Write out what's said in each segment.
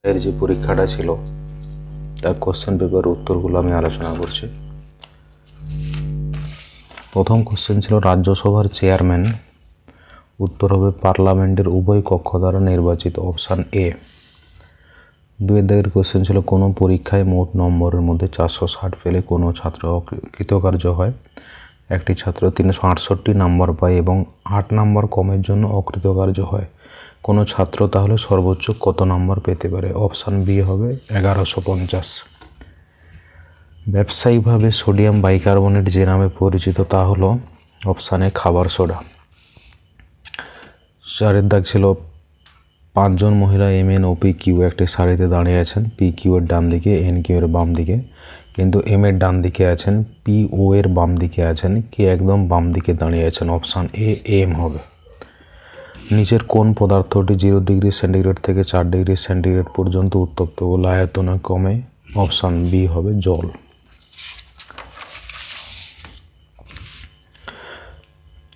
এর যে পরীক্ষাটা ছিল তার কোশ্চেন পেপার উত্তরগুলো আমি আলোচনা করছি। প্রথম কোশ্চেন ছিল রাজ্যসভার চেয়ারম্যান, উত্তর হবে পার্লামেন্টের উভয় কক্ষ দ্বারা নির্বাচিত, অপশান এ। 2 দাগের কোশ্চেন ছিল কোনো পরীক্ষায় মোট নম্বরের মধ্যে 460 পেলে কোনো ছাত্র অকৃতকার্য হয়। একটি ছাত্র 368 নাম্বার পায় এবং 8 নাম্বার কমের জন্য অকৃতকার্য হয়। কোনো ছাত্র তাহলে সর্বোচ্চ কত নাম্বার পেতে পারে? অপশান বি হবে 1150। ব্যবসায়িকভাবে সোডিয়াম বাইকার্বনেট যে নামে পরিচিত তা হলো অপশান এ খাবার সোডা। 4 দাগ ছিল 5 জন মহিলা M N O P Q একটি সারিতে দাঁড়িয়ে আছেন, পি কিউ এর ডান দিকে, এন কিউ এর বাম দিকে, কিন্তু এম এর ডান দিকে আছেন, পি ও এর বাম দিকে আছেন, কে একদম বাম দিকে দাঁড়িয়ে আছেন, অপশান এ এম হবে। নিচের কোন পদার্থটি 0 ডিগ্রি সেন্টিগ্রেড থেকে 4 ডিগ্রি সেন্টিগ্রেড পর্যন্ত উত্তপ্ত ও আয়তনে কমে? অপশান বি হবে জল।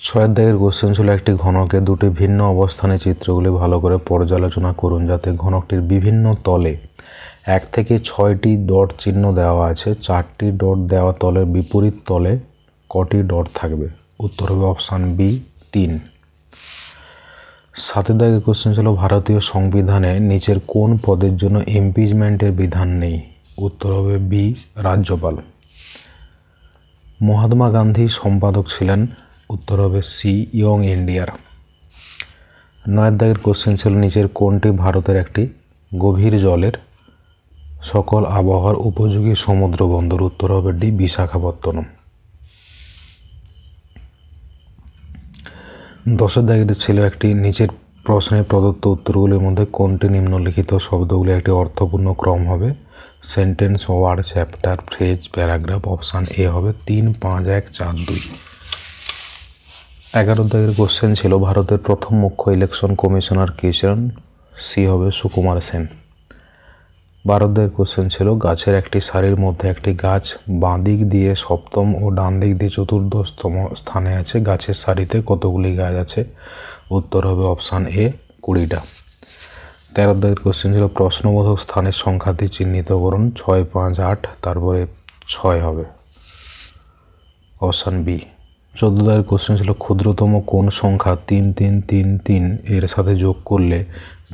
6 দাগের কোশ্চেন ছিল একটি ঘনকে দুটি ভিন্ন অবস্থানে চিত্রগুলি ভালো করে পর্যালোচনা করুন যাতে ঘনকটির বিভিন্ন তলে 1 থেকে 6টি ডট চিহ্ন দেওয়া আছে। 4টি ডট দেওয়া তলের বিপরীত তলে কটি ডট থাকবে? উত্তর হবে অপশান বি 3। 7 দাগের কোশ্চেন ছিল ভারতীয় সংবিধানে নিচের কোন পদের জন্য ইমপিচমেন্টের বিধান নেই? উত্তর হবে বি রাজ্যপাল। মহাত্মা গান্ধী সম্পাদক ছিলেন? উত্তর হবে সি ইয়ং ইন্ডিয়ার। 9 দাগের কোশ্চেন ছিল নিচের কোনটি ভারতের একটি গভীর জলের সকল আবহাওয়ার উপযোগী সমুদ্র বন্দর? উত্তর হবে ডি বিশাখাপত্তনম। 10 দাগের ছিল একটি নিচের প্রশ্নে প্রদত্ত উত্তরগুলির মধ্যে কোনটি নিম্নলিখিত শব্দগুলি একটি অর্থপূর্ণ ক্রম হবে? Sentence, word, chapter, phrase, paragraph. Option A হবে 3, 5, 1, 4, 2। 11 দাগের কোশ্চেন ছিল ভারতের প্রথম মুখ্য ইলেকশন কমিশনার কে ছিলেন? সি হবে সুকুমার সেন। 12 দাগের কোশ্চেন ছিল গাছের একটি সারির মধ্যে একটি গাছ বাঁ দিক দিয়ে সপ্তম ও ডান দিক দিয়ে চতুর্দশতম স্থানে আছে, গাছের সারিতে কতগুলি গাছ আছে? উত্তর হবে অপশান এ 20টা। 13 দাগের কোশ্চেন ছিল প্রশ্নবোধক স্থানের সংখ্যাটি চিহ্নিত করুন। 6, 5, 8, তারপরে 6 হবে, অপশান বি। 14 দাগের কোশ্চেন ছিল ক্ষুদ্রতম কোন সংখ্যা 3, 3, 3, 3 এর সাথে যোগ করলে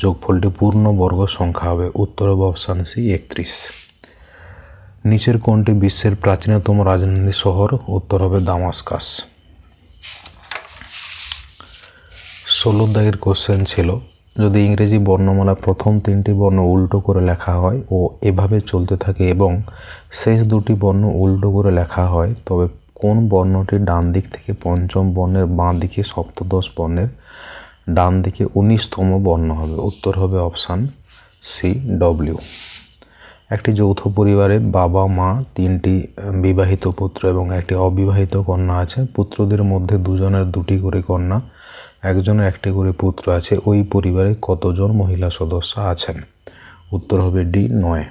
যোগফলটি পূর্ণ বর্গ সংখ্যা হবে? উত্তর হবে অপশান সি 31। নিচের কোনটি বিশ্বের প্রাচীনতম রাজধানী শহর? উত্তর হবে দামাস্কাস। 16 দাগের কোশ্চেন ছিল যদি ইংরেজি বর্ণমালার প্রথম 3টি বর্ণ উল্টো করে লেখা হয় ও এভাবে চলতে থাকে এবং শেষ 2টি বর্ণ উল্টো করে লেখা হয় তবে কোন বর্ণটি ডান দিক থেকে পঞ্চম বর্ণের বাঁ দিকে সপ্তদশ বর্ণের ডান দিকে 19তম বর্ণ হবে? উত্তর হবে অপশান সি ডব্লিউ। একটি যৌথ পরিবারে বাবা, মা, 3টি বিবাহিত পুত্র এবং একটি অবিবাহিত কন্যা আছে। পুত্রদের মধ্যে 2জনের 2টি করে কন্যা, একজনের 1টি করে পুত্র আছে। ওই পরিবারে কতজন মহিলা সদস্য আছেন? উত্তর হবে ডি 9।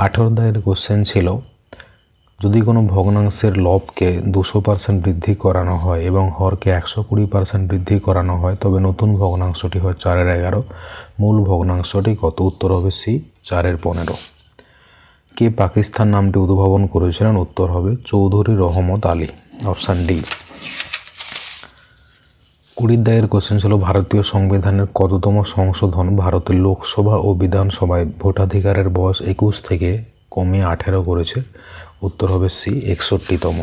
18 দাগের কোশ্চেন ছিল যদি কোনো ভগ্নাংশের লবকে 200% বৃদ্ধি করানো হয় এবং হরকে 120% বৃদ্ধি করানো হয় তবে নতুন ভগ্নাংশটি হয় 4/11। মূল ভগ্নাংশটি কত? উত্তর হবে সি 4/15। কে পাকিস্তান নামটি উদ্ভাবন করেছিলেন? উত্তর হবে চৌধুরী রহমত আলী, অপশান ডি। 20 দাগের কোশ্চেন ছিল ভারতীয় সংবিধানের কততম সংশোধন ভারতের লোকসভা ও বিধানসভায় ভোটাধিকারের বয়স 21 থেকে কমিয়ে 18 করেছে? উত্তর হবে সি 61তম।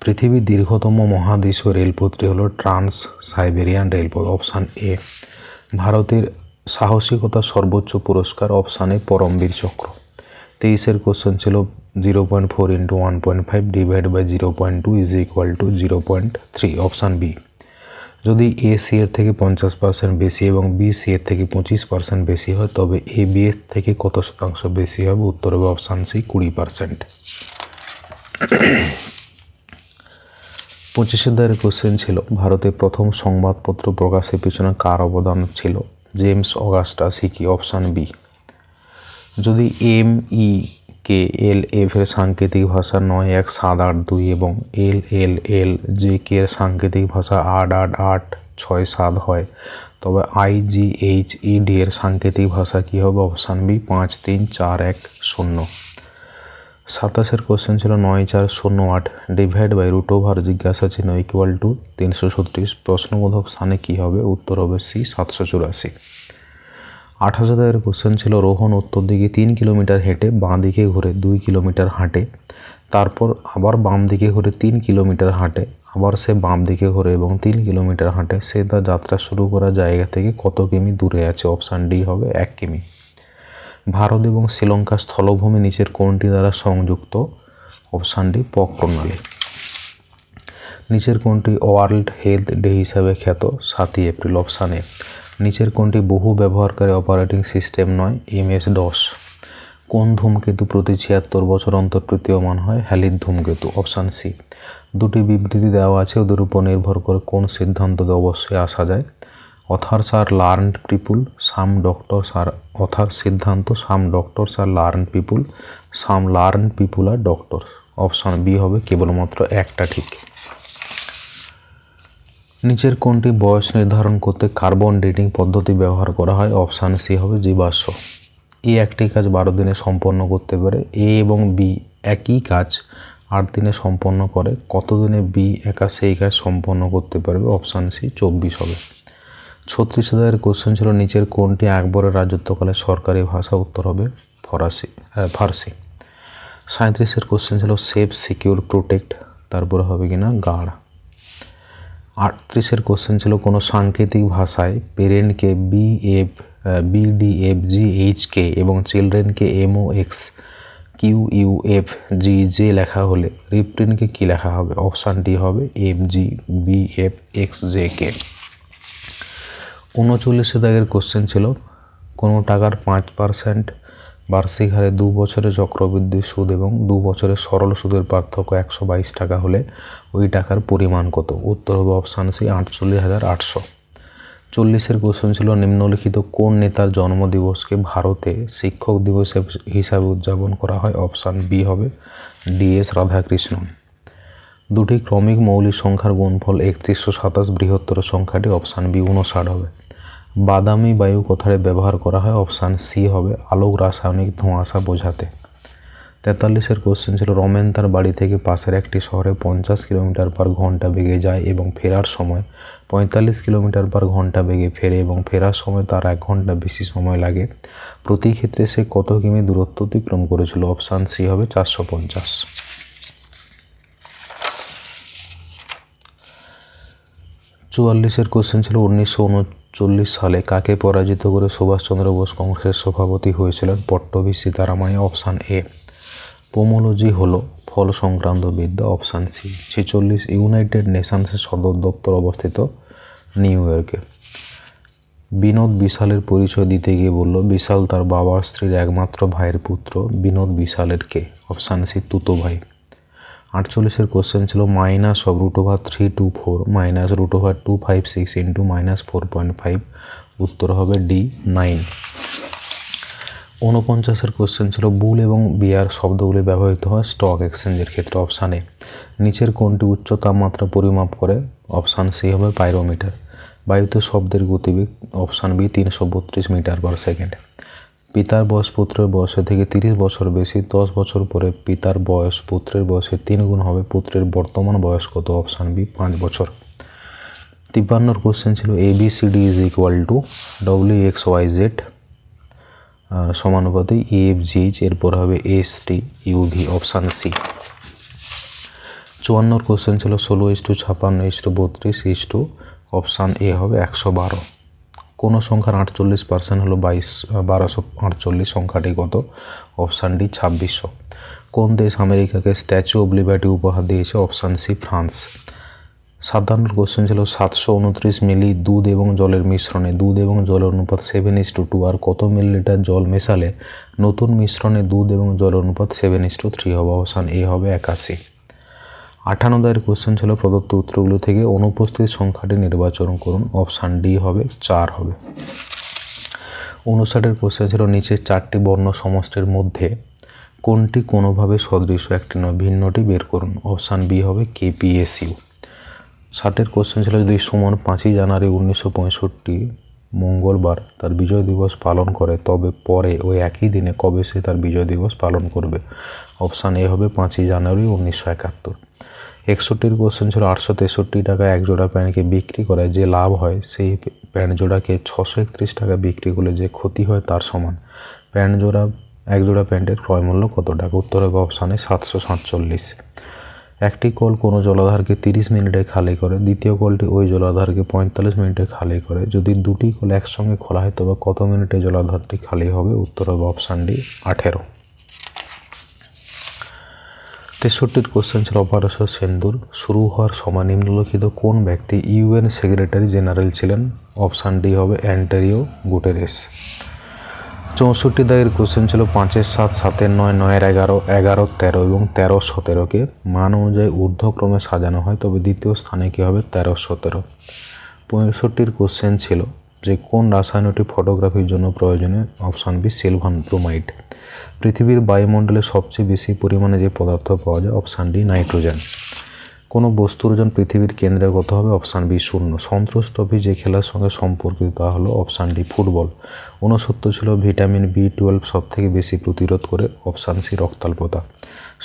পৃথিবীর দীর্ঘতম মহাদেশীয় রেলপথটি হলো ট্রান্স সাইবেরিয়ান রেলপথ, অপশান এ। ভারতের সাহসিকতার সর্বোচ্চ পুরস্কার? অপশান এ পরমবীর চক্র। 23 কোশ্চেন ছিল 0.4 × 1.5 divide by 0.2 is equal to 0.3, option B. যদি এ সি এর থেকে 50% বেশি এবং বি সি এর থেকে 25% বেশি হয় তবে এ বি এর থেকে কত শতাংশ বেশি হবে? উত্তর হবে অপশান সি 20%। 25 দাগের কোশ্চেন ছিল ভারতের প্রথম সংবাদপত্র প্রকাশের পিছনে কার অবদান ছিল? James Augustus Hicky, option B. যদি M E K L F এর সাংকেতিক ভাষা 917882 এবং এল এল এল জে কে এর সাংকেতিক ভাষা 8886 হয় তবে IGHED এর সাংকেতিক ভাষা কী হবে? Option B 53410। 27-এর কোশ্চেন ছিল 9408 ডিভাইড বাই √ওভার জিজ্ঞাসা চিহ্ন ইকুয়াল টু 336 প্রশ্নবোধক স্থানে কী হবে? উত্তর হবে সি 784। 28-এর কোশ্চেন ছিল রোহন উত্তর দিকে 3 কিলোমিটার হেঁটে বাঁ দিকে ঘুরে 2 কিলোমিটার হাঁটে, তারপর আবার বাম দিকে ঘুরে 3 কিলোমিটার হাঁটে, আবার সে বাম দিকে ঘুরে এবং 3 কিলোমিটার হাঁটে। সে তার যাত্রা শুরু করা জায়গা থেকে কত কিমি দূরে আছে? অপশান ডি হবে 1 কিমি। ভারত এবং শ্রীলঙ্কার স্থলভূমি নিচের কোনটি দ্বারা সংযুক্ত? অপশান ডি পক প্রণালী। নিচের কোনটি ওয়ার্ল্ড হেলথ ডে হিসাবে খ্যাত? 7ই এপ্রিল। Option A. নিচের কোনটি বহু ব্যবহারকারী অপারেটিং সিস্টেম নয়? MS-DOS। কোন ধূমকেতু প্রতি 76 বছর অন্তর প্রতীয়মান হয়? হ্যালির ধূমকেতু। Option C. দুটি বিবৃতি দেওয়া আছে, ওদের উপর নির্ভর করে কোন সিদ্ধান্ততে অবশ্যই আসা যায়? অথার্স আর লার্নড পিপুল, সাম ডক্টরস আর অথার সিদ্ধান্ত সাম ডক্টরস আর লার্ন পিপুল, সাম লার্ন পিপুল আর ডক্টর। অপশান বি হবে কেবলমাত্র একটা ঠিক। নিচের কোনটি বয়স নির্ধারণ করতে কার্বন ডেটিং পদ্ধতি ব্যবহার করা হয়? অপশান সি হবে জীবাশ্ম। এ একটি কাজ 12 দিনে সম্পন্ন করতে পারে, এ এবং বি একই কাজ 8 দিনে সম্পন্ন করে, কত দিনে বি একা সেই কাজ সম্পন্ন করতে পারবে? অপশান সি 24 হবে। 36-এর কোশ্চেন ছিল নিচের কোনটি আকবরের রাজত্বকালে সরকারি ভাষা? উত্তর হবে ফার্সি। 37-এর কোশ্চেন ছিল সেভ সিকিউর প্রোটেক্ট, তারপরে হবে কিনা গার্ড। 38-এর কোশ্চেন ছিল কোনো সাংকেতিক ভাষায় পেরেন্টকে BDFGHK এবং চিলড্রেনকে MOXQUFGJ লেখা হলে রিপ্রিন্টকে কী লেখা হবে? অপশান ডি হবে FGBFXJK। 39-এর কোশ্চেন ছিল কোনো টাকার 5% বার্ষিক হারে 2 বছরের চক্রবৃদ্ধি সুদ এবং 2 বছরের সরল সুদের পার্থক্য 122 টাকা হলে ওই টাকার পরিমাণ কত? উত্তর হবে অপশান সি 48,800। 40-এর কোশ্চেন ছিল নিম্নলিখিত কোন নেতার জন্মদিবসকে ভারতে শিক্ষক দিবস হিসাবে উদযাপন করা হয়? অপশান বি হবে DS রাধাকৃষ্ণন। দুটি ক্রমিক মৌলিক সংখ্যার গুণফল 3127, বৃহত্তর সংখ্যাটি অপশান বি 59 হবে। বাদামি বায়ু কথাটি ব্যবহার করা হয়? অপশান সি হবে আলোক রাসায়নিক ধোঁয়াশা বোঝাতে। 43-এর কোশ্চেন ছিল রমেন তার বাড়ি থেকে পাশের একটি শহরে 50 কিলোমিটার/ঘন্টা বেগে যায় এবং ফেরার সময় 45 কিলোমিটার/ঘন্টা বেগে ফেরে এবং ফেরার সময় তার 1 ঘন্টা বেশি সময় লাগে, প্রতি ক্ষেত্রে সে কত কিমি দূরত্ব অতিক্রম করেছিল? অপশান সি হবে 450। 44-এর কোশ্চেন ছিল 1939 সালে কাকে পরাজিত করে সুভাষচন্দ্র বোস কংগ্রেসের সভাপতি হয়েছিলেন? Pattabhi Sitaramayya. Option A. Pomology হলো ফল সংক্রান্ত বিদ্যা। Option C. 46 ইউনাইটেড নেশনসের সদর দপ্তর অবস্থিত নিউ ইয়র্কে। বিনোদ বিশালের পরিচয় দিতে গিয়ে বলল বিশাল তার বাবার স্ত্রীর একমাত্র ভাইয়ের পুত্র। বিনোদ বিশালের কে? অপশান সি তুতো ভাই। 48-এর কোশ্চেন ছিল -√324 -√256 × -4.5, উত্তর হবে ডি 9। 49-এর কোশ্চেন ছিল বুল এবং বিয়ার শব্দগুলি ব্যবহৃত হয় স্টক এক্সচেঞ্জের ক্ষেত্রে। Option A. নিচের কোনটি উচ্চ তাপমাত্রা পরিমাপ করে? অপশান সি হবে পাইরোমিটার। বায়ুতে শব্দের গতিবেগ? Option B 332 metre per second. পিতার বয়স পুত্রের বয়সের থেকে 30 বছর বেশি, 10 বছর পরে পিতার বয়স পুত্রের বয়সের 3 গুণ হবে, পুত্রের বর্তমান বয়স কত? অপশান বি 5 বছর। 53-এর কোশ্চেন ছিল ABCD = WXYZ সমানুপাতি EFGH, এরপর হবে STUV। Option C. 54-এর কোশ্চেন ছিল 16:56:32 অপশান এ হবে 112। কোন সংখ্যার 48% হলো 1248, সংখ্যাটি কত? Option D 2600। কোন দেশ আমেরিকাকে স্ট্যাচু অব লিবার্টি উপহার দিয়েছে? Option C France. 57 কোশ্চেন ছিল 729 মিলি দুধ এবং জলের মিশ্রণে দুধ এবং জলের অনুপাত 7:2 আর কত মিলিলিটার জল মেশালে নতুন মিশ্রণে দুধ এবং জলের অনুপাত 7:3 হবে? অপশান এ হবে 81। 58 কোশ্চেন ছিল প্রদত্ত উত্তরগুলো থেকে অনুপস্থিত সংখ্যাটি নির্বাচন করুন। অপশান ডি হবে 4 হবে। 59 কোশ্চেন ছিল নিচের 4টি বর্ণ সমষ্টির মধ্যে কোনটি কোনোভাবে সদৃশ একটি নয়, ভিন্নটি বের করুন। অপশান বি হবে KPSU। 60 কোশ্চেন ছিল যদি সুমন 5ই জানুয়ারি 1965 মঙ্গলবার তার বিজয় দিবস পালন করে, তবে পরে ওই একই দিনে কবে সে তার বিজয় দিবস পালন করবে? অপশান এ হবে 5ই জানুয়ারি 1971। 61 কোশ্চেন ছিল 863 টাকা এক জোড়া প্যান্টকে বিক্রি করে যে লাভ হয় সেই প্যান্ট জোড়াকে 631 টাকা বিক্রি করলে যে ক্ষতি হয় তার সমান। এক জোড়া প্যান্টের ক্রয় মূল্য কত টাকা? উত্তর হবে অপশানে 747। একটি কল কোনো জলাধারকে 30 মিনিটে খালি করে, দ্বিতীয় কলটি ওই জলাধারকে 45 মিনিটে খালি করে। যদি দুটি কল একসঙ্গে খোলা হয় তবে কত মিনিটে জলাধারটি খালি হবে? উত্তর হবে অপশান ডি 18। 63 কোশ্চেন ছিল অপারেশন সিন্দুর শুরু হওয়ার সময় নিম্নলিখিত কোন ব্যক্তি ইউএন সেক্রেটারি জেনারেল ছিলেন? অপশান ডি হবে অ্যান্টোনিও গুটেরেস। 64 দাগের কোশ্চেন ছিল 5-এর 7, 7-এর 9, 9-এর 11, 11-র 13 এবং 13-র 17কে মান অনুযায়ী ঊর্ধ্বক্রমে সাজানো হয় তবে দ্বিতীয় স্থানে কী হবে? 13-র 17। 65 কোশ্চেন ছিল যে কোন রাসায়নিকটি ফটোগ্রাফির জন্য প্রয়োজনীয়? Option B silver bromide. পৃথিবীর বায়ুমণ্ডলে সবচেয়ে বেশি পরিমাণে যে পদার্থ পাওয়া যায়? Option D nitrogen. কোনো বস্তুর ওজন পৃথিবীর কেন্দ্রে কত হবে? Option B 0। সন্তোষ ট্রফি যে খেলার সঙ্গে সম্পর্কিত তা হলো? Option D football. 69 ছিল ভিটামিন B12 সব থেকে বেশি প্রতিরোধ করে? Option C রক্তাল্পতা।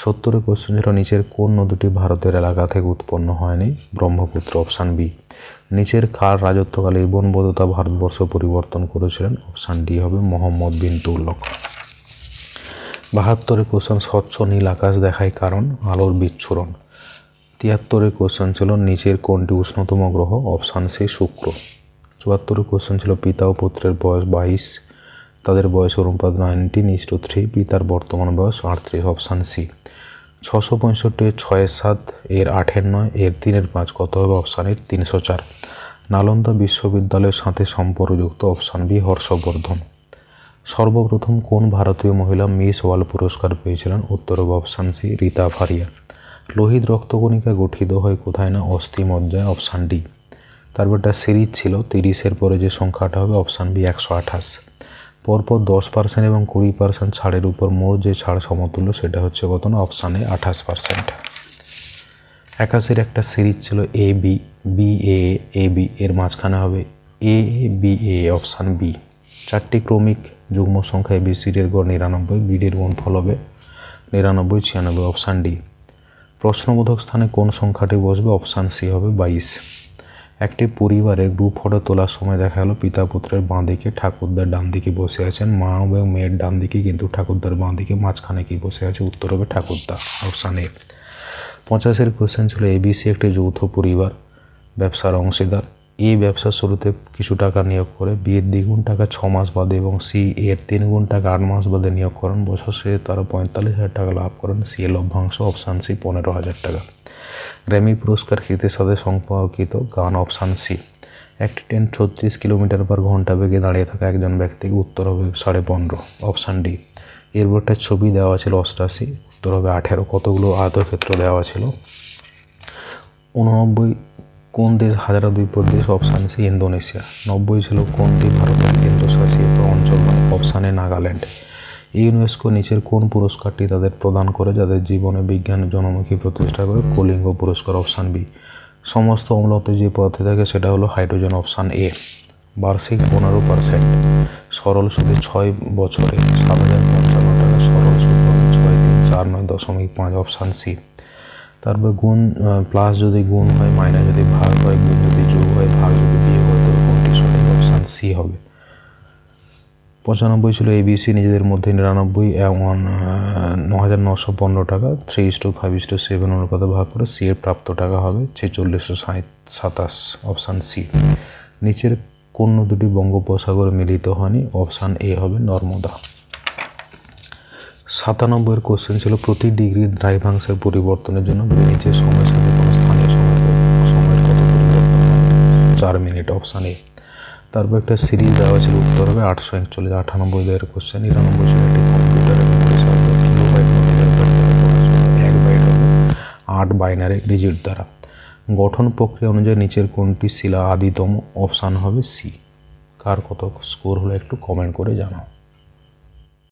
70 কোশ্চেন ছিল নিচের কোন নদীটি ভারতের এলাকা থেকে উৎপন্ন হয়নি? ব্রহ্মপুত্র। Option B. নিচের কার রাজত্বকালে এই বনবদ্ধতা ভারতবর্ষ পরিবর্তন করেছিলেন? অপশান ডি হবে মোহাম্মদ বিন তুগলক। 72 কোশ্চেন স্বচ্ছ নীল আকাশ দেখায় কারণ? আলোর বিচ্ছুরণ। 73 কোশ্চেন ছিল নিচের কোনটি উষ্ণতম গ্রহ? অপশান সি শুক্র। 74 কোশ্চেন ছিল পিতা ও পুত্রের বয়স 22, তাদের বয়সের অনুপাত 19:3, পিতার বর্তমান বয়স 38। Option C. 665 6-এর 7, এর 8-এর 9, এর 3-এর 5 কত হবে? Option A 304। নালন্দা বিশ্ববিদ্যালয়ের সাথে সম্পর্কযুক্ত? Option B Harshavardhana. সর্বপ্রথম কোন ভারতীয় মহিলা মিস ওয়ার্ল্ড পুরস্কার পেয়েছিলেন? উত্তর হবে অপশান সি রীতা ফারিয়া। লোহিত রক্তকণিকা গঠিত হয় কোথায়? না অস্থিমজ্জায়। Option D. তারপর একটা সিরিজ ছিল 30-এর পরে যে সংখ্যাটা হবে? Option B 128। পরপর 10% এবং 20% ছাড়ের উপর মোট যে ছাড় সমতুল্য সেটা হচ্ছে কত? না অপশান এ 28%। 81-এর একটা সিরিজ ছিল AB এর মাঝখানে হবে ABA। Option B. 4টি ক্রমিক যুগ্ম সংখ্যা ABCD এর গড় 99, বিডির গুণফল হবে 99, 96। Option D. প্রশ্নবোধক স্থানে কোন সংখ্যাটি বসবে? অপশান সি হবে 22। একটি পরিবারের গ্রুপ ফটো তোলার সময় দেখা গেল পিতা পুত্রের বাঁ দিকে, ঠাকুরদার ডান দিকে বসে আছেন, মা এবং মেয়ের ডান দিকে, কিন্তু ঠাকুরদার বাঁ দিকে, মাঝখানে কি বসে আছে? উত্তর হবে ঠাকুরদা। Option A. 85-এর কোশ্চেন ছিল ABC একটি যৌথ পরিবার ব্যবসার অংশীদার। এ ব্যবসার শুরুতে কিছু টাকা নিয়োগ করে, বি এর 2 গুণ টাকা 6 মাস বাদে এবং সি এর 3 গুণ টাকা 8 মাস বাদে নিয়োগ করেন। বছর শেষে তারা 45,000 টাকা লাভ করেন। সি এর লভ্যাংশ? অপশান সি 15,000 টাকা। গ্র্যামি পুরস্কার কৃতির সাথে সম্পর্কিত গান? Option C. একটি ট্রেন 36 কিলোমিটার/ঘন্টা বেগে দাঁড়িয়ে থাকা একজন ব্যক্তিকে? উত্তর হবে 15.5। Option D. এরপর একটা ছবি দেওয়া ছিল 88, উত্তর হবে 18। কতগুলো আয়তক্ষেত্র দেওয়া ছিল? 89 কোন দেশ হাজারা দ্বীপের দেশ? Option C Indonesia. 90 ছিল কোনটি ভারতের কেন্দ্রশাসিত অঞ্চল? Option A Nagaland. ইউনেস্কো নিচের কোন পুরস্কারটি তাদের প্রদান করে যাদের জীবনে বিজ্ঞানের জনমুখী প্রতিষ্ঠা করে? কলিঙ্গ পুরস্কার। Option B. সমস্ত অম্লতে যে পদার্থ থাকে সেটা হলো হাইড্রোজেন। Option A. বার্ষিক 15% সরল সুদে 6 বছরে 7,055 টাকা সরল সুদ হবে 6,349.5। Option C. তারপর গুণ প্লাস যদি গুণ হয়, মাইনাস যদি ভাগ হয়, গুণ যদি যোগ হয়, ভাগ যদি বিয়োগ হয়, তবে কোনটি সঠিক? অপশান সি হবে। 95 ছিল ABC নিজেদের মধ্যে 99 এবং 9,915 টাকা 3:5:7 অনুপাতে ভাগ করে। সি এর প্রাপ্ত টাকা হবে 4627। Option C. নিচের কোন নদীটি বঙ্গোপসাগরে মিলিত হয়নি? অপশান এ হবে নর্মদা। 97-এর কোশ্চেন ছিল প্রতি ডিগ্রি দ্রাঘিমাংশের পরিবর্তনের জন্য নিচের সময়ের সাথে কোনো স্থানীয় সময়ের কত পরিবর্তন হয়? 4 মিনিট। Option A. তারপর একটা সিরিজ দেওয়া ছিল, উত্তর হবে 841। 98-এর কোশ্চেন। 99 ছিল একটি কম্পিউটারের মেমোরি সাইজ কিলোবাইট মধ্যে 1 বাইট হবে 8 বাইনারি ডিজিট দ্বারা। গঠন প্রক্রিয়া অনুযায়ী নিচের কোনটি শিলা আদিতম? অপশান হবে সি। কার কত স্কোর হলো একটু কমেন্ট করে জানাও।